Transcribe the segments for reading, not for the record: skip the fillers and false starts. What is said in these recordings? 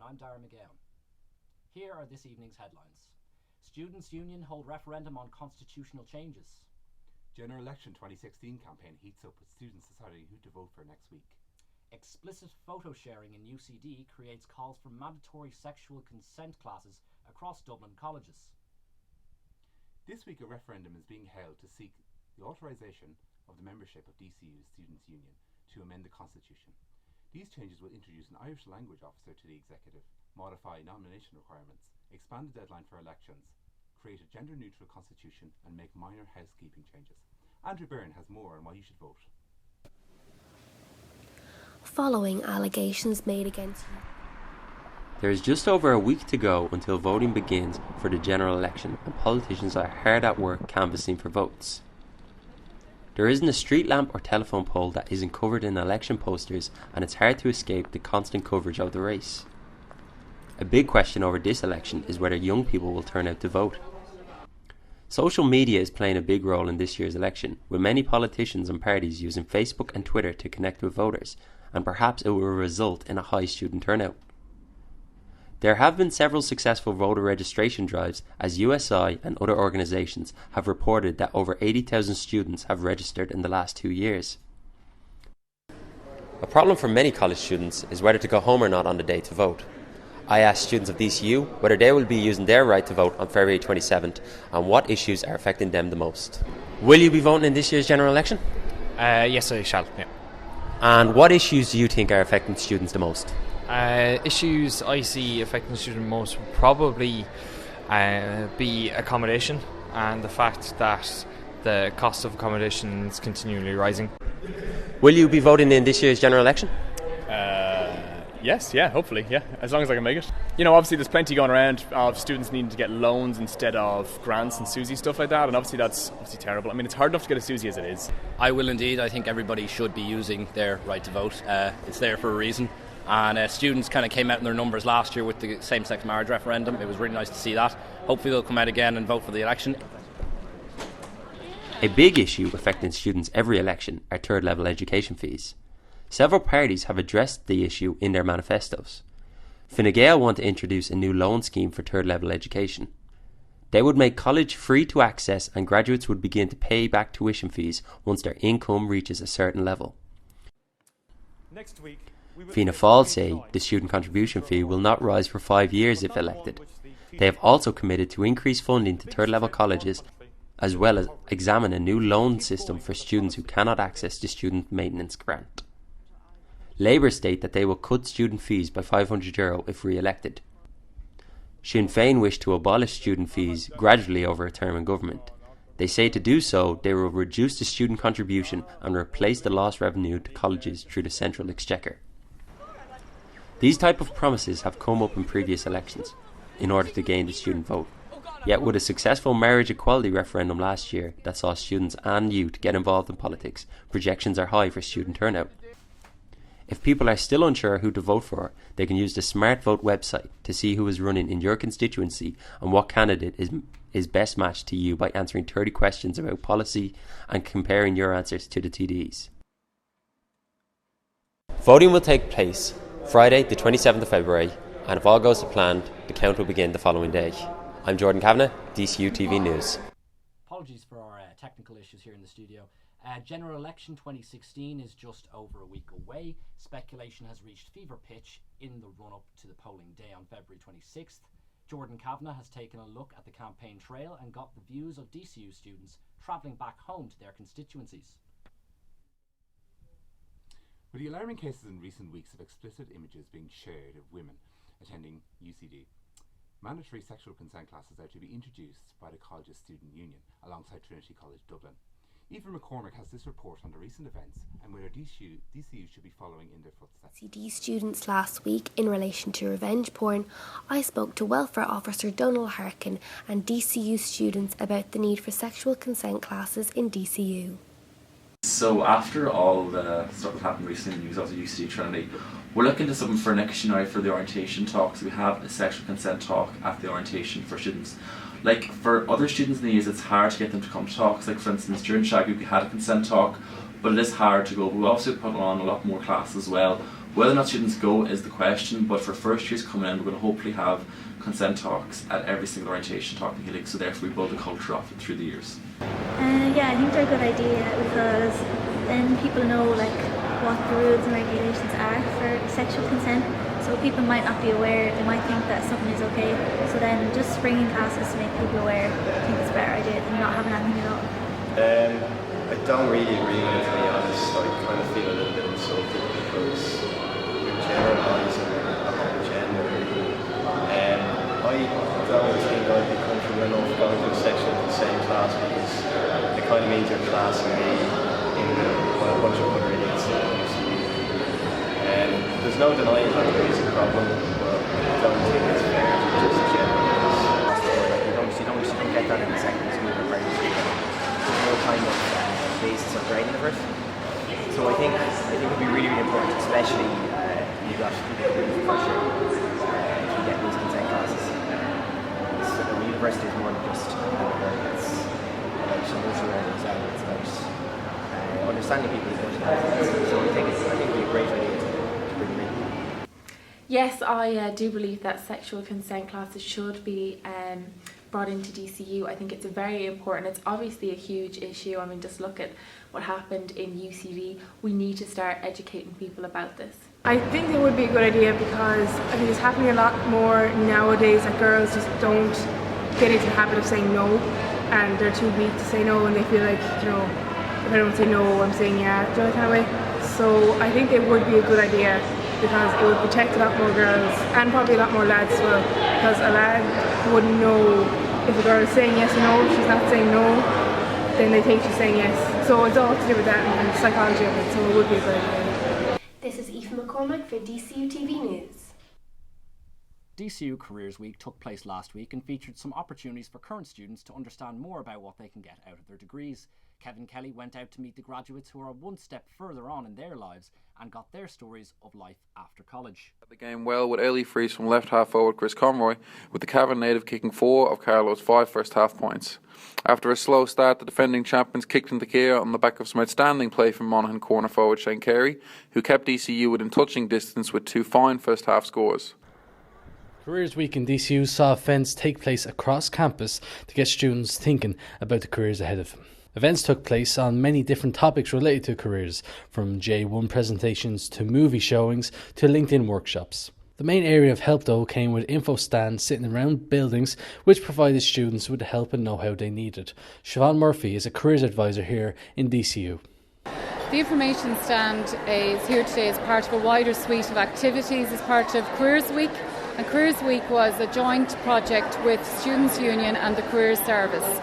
and I'm Darren McGowan. Here are this evening's headlines. Students' Union hold referendum on constitutional changes. General Election 2016 campaign heats up with students deciding who to vote for next week. Explicit photo sharing in UCD creates calls for mandatory sexual consent classes across Dublin colleges. This week a referendum is being held to seek the authorisation of the membership of DCU's Students' Union to amend the Constitution. These changes will introduce an Irish language officer to the executive, modify nomination requirements, expand the deadline for elections, create a gender-neutral constitution and make minor housekeeping changes. Andrew Byrne has more on why you should vote. Following allegations made against you. There is just over a week to go until voting begins for the general election, and politicians are hard at work canvassing for votes. There isn't a street lamp or telephone pole that isn't covered in election posters, and it's hard to escape the constant coverage of the race. A big question over this election is whether young people will turn out to vote. Social media is playing a big role in this year's election, with many politicians and parties using Facebook and Twitter to connect with voters, and perhaps it will result in a high student turnout. There have been several successful voter registration drives, as USI and other organisations have reported that over 80,000 students have registered in the last 2 years. A problem for many college students is whether to go home or not on the day to vote. I asked students of DCU whether they will be using their right to vote on February 27th and what issues are affecting them the most. Will you be voting in this year's general election? Yes, I shall, yeah. And what issues do you think are affecting students the most? Issues I see affecting students most would probably be accommodation and the fact that the cost of accommodation is continually rising. Will you be voting in this year's general election? Yes, yeah, hopefully, yeah, as long as I can make it. You know, obviously there's plenty going around of students needing to get loans instead of grants and SUSI stuff like that, and obviously that's obviously terrible. I mean, it's hard enough to get a SUSI as it is. I will indeed. I think everybody should be using their right to vote. It's there for a reason. And students kind of came out in their numbers last year with the same-sex marriage referendum. It was really nice to see that. Hopefully they'll come out again and vote for the election. A big issue affecting students every election are third-level education fees. Several parties have addressed the issue in their manifestos. Fine Gael want to introduce a new loan scheme for third-level education. They would make college free to access, and graduates would begin to pay back tuition fees once their income reaches a certain level. Next week, Fianna Fáil say the student contribution fee will not rise for 5 years if elected. They have also committed to increase funding to third-level colleges, as well as examine a new loan system for students who cannot access the student maintenance grant. Labour state that they will cut student fees by €500 if re-elected. Sinn Féin wish to abolish student fees gradually over a term in government. They say to do so, they will reduce the student contribution and replace the lost revenue to colleges through the central exchequer. These type of promises have come up in previous elections in order to gain the student vote. Yet with a successful marriage equality referendum last year that saw students and youth get involved in politics, projections are high for student turnout. If people are still unsure who to vote for, they can use the Smart Vote website to see who is running in your constituency and what candidate is best matched to you by answering 30 questions about policy and comparing your answers to the TDs. Voting will take place Friday the 27th of February, and if all goes to plan, the count will begin the following day. I'm Jordan Kavanagh, DCUtv News. Apologies for our technical issues here in the studio. General Election 2016 is just over a week away. Speculation has reached fever pitch in the run-up to the polling day on February 26th. Jordan Kavanagh has taken a look at the campaign trail and got the views of DCU students travelling back home to their constituencies. With the alarming cases in recent weeks of explicit images being shared of women attending UCD, mandatory sexual consent classes are to be introduced by the college's student union alongside Trinity College Dublin. Eva McCormick has this report on the recent events and whether DCU should be following in their footsteps. CD students last week in relation to revenge porn. I spoke to Welfare Officer Donal Harkin and DCU students about the need for sexual consent classes in DCU. So after all the stuff that happened recently in the news of the UCD Trinity, we're looking to something for next year now for the orientation talks. We have a sexual consent talk at the orientation for students. Like for other students in the years, it's hard to get them to come to talks. Like for instance, during Shag Week we had a consent talk, but it is hard to go. But we also put on a lot more classes as well Whether or not students go is the question, but for first years coming in, we're going to hopefully have consent talks at every single orientation talk in Gaelic, so therefore we build a culture of it through the years. Yeah, I think they're a good idea because then people know like what the rules and regulations are for sexual consent. So people might not be aware, they might think that something is okay. So then just bringing classes to make people aware, I think it's a better idea than not having anything at all. I don't really agree with it, to be honest. I kind of feel a little bit insulted because you're generalising the whole gender. I don't think I'd be comfortable enough going to a sexual consent class because it kind of means you're classing me in with a bunch of other idiots that I used to be. There's no denying that there is a problem, but I don't think it's fair to just generalise. You don't get that in secondary school or primary school. There's no kind of basis of grading of it. So I think it'd be really, really important, especially you got people doing it for first year, if you get these consent classes. So the university is more than just it's about solution learning as well. It's about understanding people as much as possible. So I think it'd be a great idea to bring them in. Yes, I do believe that sexual consent classes should be brought into DCU. I think it's very important. It's obviously a huge issue. I mean, just look at what happened in UCV. We need to start educating people about this. I think it would be a good idea because I think it's happening a lot more nowadays that girls just don't get into the habit of saying no, and they're too weak to say no, and they feel like, you know, if I don't say no, I'm saying yeah, do you know, that kind of way. So I think it would be a good idea because it would protect a lot more girls and probably a lot more lads as well, because a lad wouldn't know if a girl is saying yes or no. If she's not saying no, then they think she's saying yes. So it's all to do with that and the psychology of it, so it would be a good idea. This is Aoife McCormack for DCUtv News. DCU Careers Week took place last week and featured some opportunities for current students to understand more about what they can get out of their degrees. Kevin Kelly went out to meet the graduates who are one step further on in their lives and got their stories of life after college. The game well with early frees from left half forward Chris Conroy, with the Cavan native kicking 4 of Carlo's 5 first half points. After a slow start, the defending champions kicked into gear on the back of some outstanding play from Monaghan corner forward Shane Carey, who kept DCU within touching distance with 2 fine first half scores. Careers Week in DCU saw events take place across campus to get students thinking about the careers ahead of them. Events took place on many different topics related to careers, from J1 presentations to movie showings to LinkedIn workshops. The main area of help though came with info stands sitting around buildings which provided students with the help and know-how they needed. Siobhan Murphy is a careers advisor here in DCU. The information stand is here today as part of a wider suite of activities as part of Careers Week. And Careers Week was a joint project with Students' Union and the Careers Service.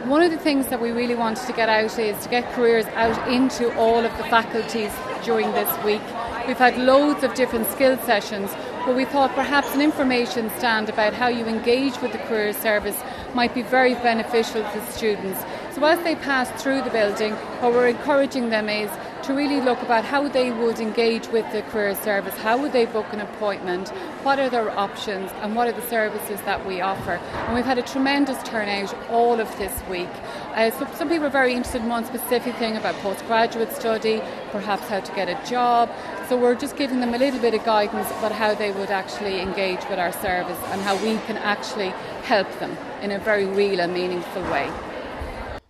One of the things that we really wanted to get out is to get careers out into all of the faculties during this week. We've had loads of different skill sessions, but we thought perhaps an information stand about how you engage with the Careers Service might be very beneficial to students. So as they pass through the building, what we're encouraging them is to really look about how they would engage with the Careers Service, how would they book an appointment, what are their options and what are the services that we offer. And we've had a tremendous turnout all of this week. So some people are very interested in one specific thing about postgraduate study, perhaps how to get a job. So we're just giving them a little bit of guidance about how they would actually engage with our service and how we can actually help them in a very real and meaningful way.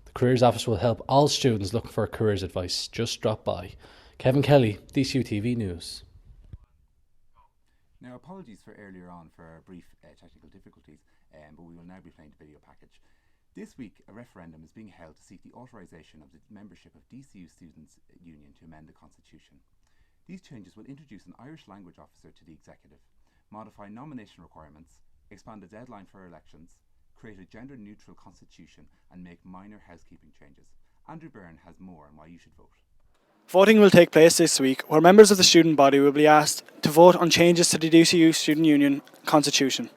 The Careers Office will help all students looking for careers advice. Just drop by. Kevin Kelly, DCUtv News. Now, apologies for earlier on for brief technical difficulties, but we will now be playing the video package. This week, a referendum is being held to seek the authorisation of the membership of DCU Students' Union to amend the Constitution. These changes will introduce an Irish language officer to the executive, modify nomination requirements, expand the deadline for elections, create a gender-neutral constitution and make minor housekeeping changes. Andrew Byrne has more on why you should vote. Voting will take place this week, where members of the student body will be asked to vote on changes to the DCU Student Union Constitution.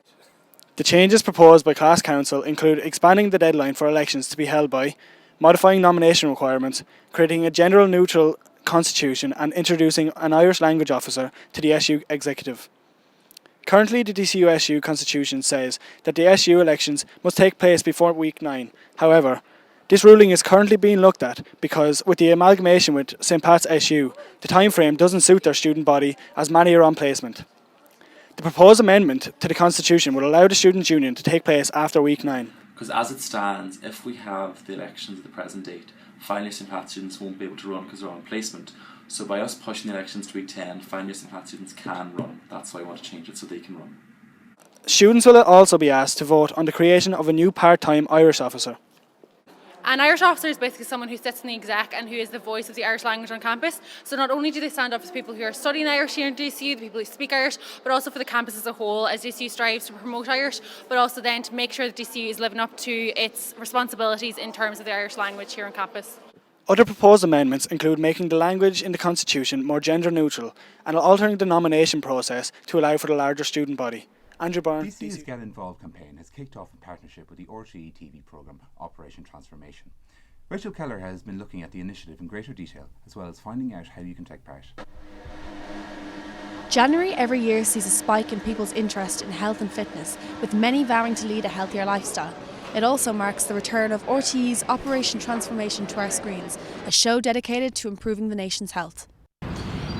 The changes proposed by Class Council include expanding the deadline for elections to be held by, modifying nomination requirements, creating a gender-neutral constitution and introducing an Irish language officer to the SU executive. Currently, the DCU SU constitution says that the SU elections must take place before week 9. However, This ruling is currently being looked at because with the amalgamation with St Pat's SU, the time frame doesn't suit their student body as many are on placement. The proposed amendment to the Constitution would allow the Students' Union to take place after week 9. Because as it stands, if we have the elections at the present date, final year St Pat students won't be able to run because they're on placement. So by us pushing the elections to week 10, final year St Pat students can run. That's why I want to change it so they can run. Students will also be asked to vote on the creation of a new part-time Irish officer. An Irish officer is basically someone who sits in the exec and who is the voice of the Irish language on campus. So not only do they stand up for people who are studying Irish here in DCU, the people who speak Irish, but also for the campus as a whole, as DCU strives to promote Irish, but also then to make sure that DCU is living up to its responsibilities in terms of the Irish language here on campus. Other proposed amendments include making the language in the Constitution more gender neutral and altering the nomination process to allow for the larger student body. Andrew Byrne, DCU's Get Involved campaign has kicked off in partnership with the RTE TV programme Operation Transformation. Rachel Keller has been looking at the initiative in greater detail, as well as finding out how you can take part. January every year sees a spike in people's interest in health and fitness, with many vowing to lead a healthier lifestyle. It also marks the return of RTE's Operation Transformation to our screens, a show dedicated to improving the nation's health.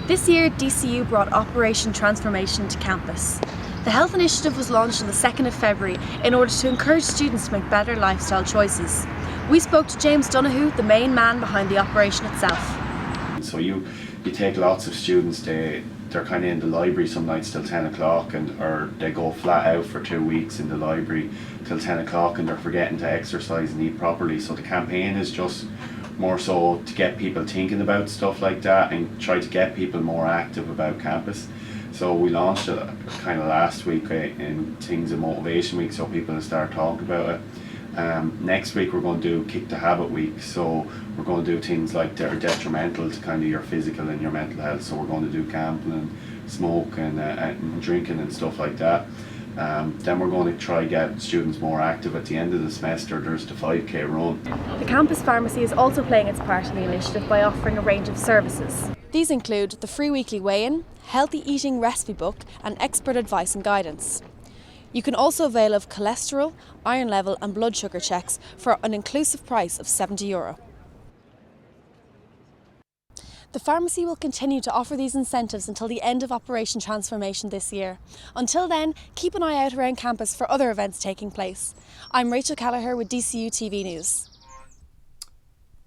This year, DCU brought Operation Transformation to campus. The health initiative was launched on the 2nd of February in order to encourage students to make better lifestyle choices. We spoke to James Donoghue, the main man behind the operation itself. So you take lots of students, they're kind of in the library some nights till 10 o'clock or they go flat out for 2 weeks in the library till 10 o'clock and they're forgetting to exercise and eat properly. So the campaign is just more so to get people thinking about stuff like that and try to get people more active about campus. So we launched it kind of last week in Things of Motivation Week, so people will start talking about it. Next week we're going to do Kick the Habit Week, so we're going to do things like that are detrimental to kind of your physical and your mental health. So we're going to do gambling, smoke and drinking and stuff like that. Then we're going to try get students more active. At the end of the semester there's the 5k run. The campus pharmacy is also playing its part in the initiative by offering a range of services. These include the free weekly weigh-in, healthy eating recipe book and expert advice and guidance. You can also avail of cholesterol, iron level and blood sugar checks for an inclusive price of €70. The pharmacy will continue to offer these incentives until the end of Operation Transformation this year. Until then, keep an eye out around campus for other events taking place. I'm Rachel Callagher with DCUtv News.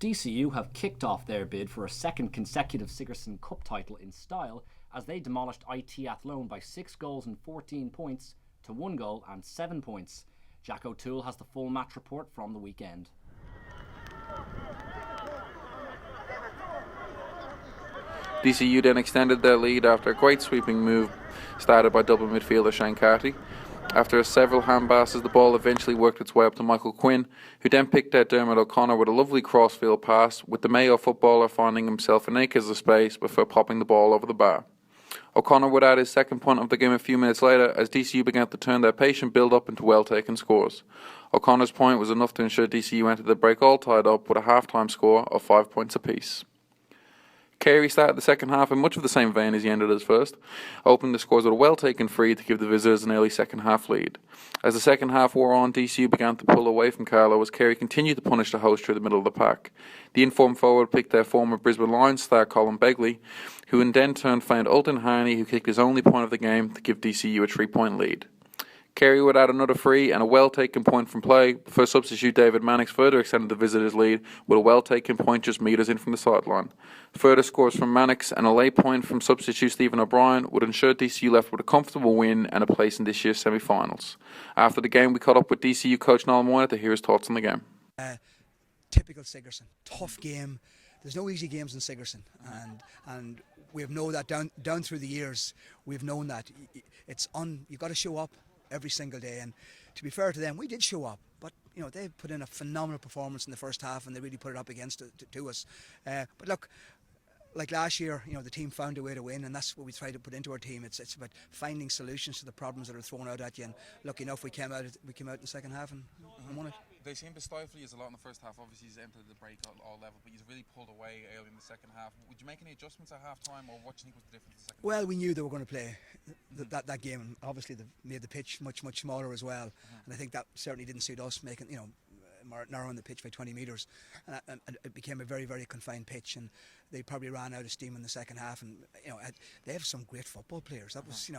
DCU have kicked off their bid for a second consecutive Sigerson Cup title in style as they demolished IT Athlone by 6 goals and 14 points to 1 goal and 7 points. Jack O'Toole has the full match report from the weekend. DCU then extended their lead after a great sweeping move started by Dublin midfielder Shane Carty. After several hand passes, the ball eventually worked its way up to Michael Quinn, who then picked out Dermot O'Connor with a lovely crossfield pass, with the Mayo footballer finding himself in acres of space before popping the ball over the bar. O'Connor would add his second point of the game a few minutes later as DCU began to turn their patient build-up into well-taken scores. O'Connor's point was enough to ensure DCU entered the break all tied up with a half-time score of 5 points apiece. Carey started the second half in much of the same vein as he ended his first, opening the scores with a well-taken free to give the visitors an early second-half lead. As the second half wore on, DCU began to pull away from Carlow as Carey continued to punish the host through the middle of the pack. The informed forward picked their former Brisbane Lions star Colin Begley, who in then turn found Ultan Harney, who kicked his only point of the game to give DCU a 3-point lead. Carey would add another free and a well-taken point from play before substitute David Mannix further extended the visitors' lead with a well-taken point just metres in from the sideline. Further scores from Mannix and a late point from substitute Stephen O'Brien would ensure DCU left with a comfortable win and a place in this year's semi-finals. After the game, we caught up with DCU coach Niall Moynihan to hear his thoughts on the game. Typical Sigerson, tough game. There's no easy games in Sigerson, and we've known that down through the years. We've known that it's on. You've got to show up every single day, and to be fair to them, we did show up, but they put in a phenomenal performance in the first half and they really put it up against it to us. But look, like last year, the team found a way to win, and that's what we try to put into our team. It's about finding solutions to the problems that are thrown out at you, and lucky enough we came out in the second half and won it. They seemed to stifle you a lot in the first half. Obviously, you entered the break all level, but you really pulled away early in the second half. Would you make any adjustments at half time, or what do you think was the difference in the second half? Well, we knew they were going to play that game, and obviously they made the pitch much smaller as well. And I think that certainly didn't suit us, making narrowing the pitch by 20 metres, and it became a very, very confined pitch, and they probably ran out of steam in the second half. And they have some great football players. That was,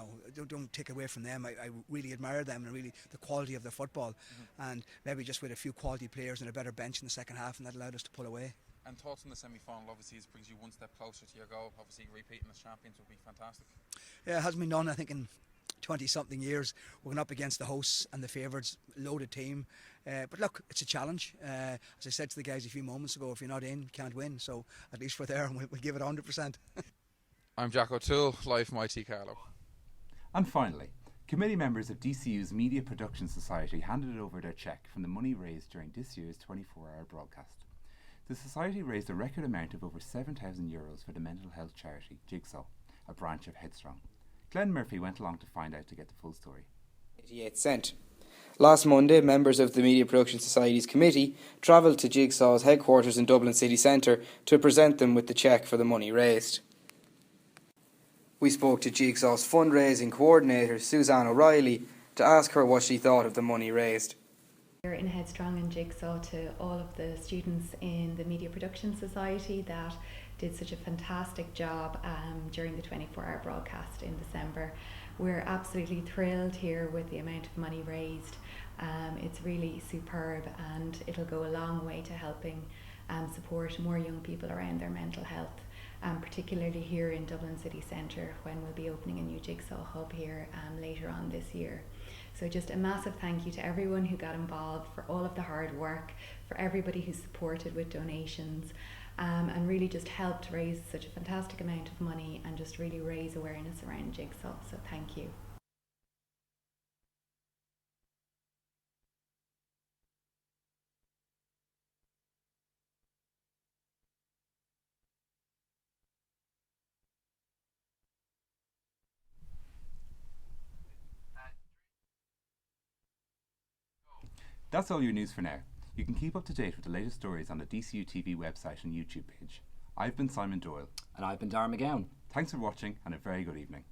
don't take away from them. I really admire them and really the quality of their football, and maybe just with a few quality players and a better bench in the second half, and that allowed us to pull away. And thoughts on the semi-final, obviously, it brings you one step closer to your goal. Obviously, repeating as champions would be fantastic. Yeah, it hasn't been done, I think, in 20-something years. We're going up against the hosts and the favourites, loaded team. But look, it's a challenge. As I said to the guys a few moments ago, if you're not in, you can't win. So at least we're there, and we'll give it 100%. I'm Jack O'Toole, live from IT Carlow. And finally, committee members of DCU's Media Production Society handed over their cheque from the money raised during this year's 24-hour broadcast. The Society raised a record amount of over €7,000 for the mental health charity Jigsaw, a branch of Headstrong. Glenn Murphy went along to find out to get the full story. 88 cent. Last Monday, members of the Media Production Society's committee travelled to Jigsaw's headquarters in Dublin city centre to present them with the cheque for the money raised. We spoke to Jigsaw's fundraising coordinator, Suzanne O'Reilly, to ask her what she thought of the money raised. In Headstrong and Jigsaw, to all of the students in the Media Production Society that did such a fantastic job during the 24-hour broadcast in December. We're absolutely thrilled here with the amount of money raised. It's really superb, and it'll go a long way to helping support more young people around their mental health, particularly here in Dublin city centre, when we'll be opening a new Jigsaw hub here later on this year. So just a massive thank you to everyone who got involved, for all of the hard work, for everybody who supported with donations, and really just helped raise such a fantastic amount of money and just really raise awareness around Jigsaw. So thank you. That's all your news for now. You can keep up to date with the latest stories on the DCUtv website and YouTube page. I've been Simon Doyle. And I've been Darren McGowan. Thanks for watching, and a very good evening.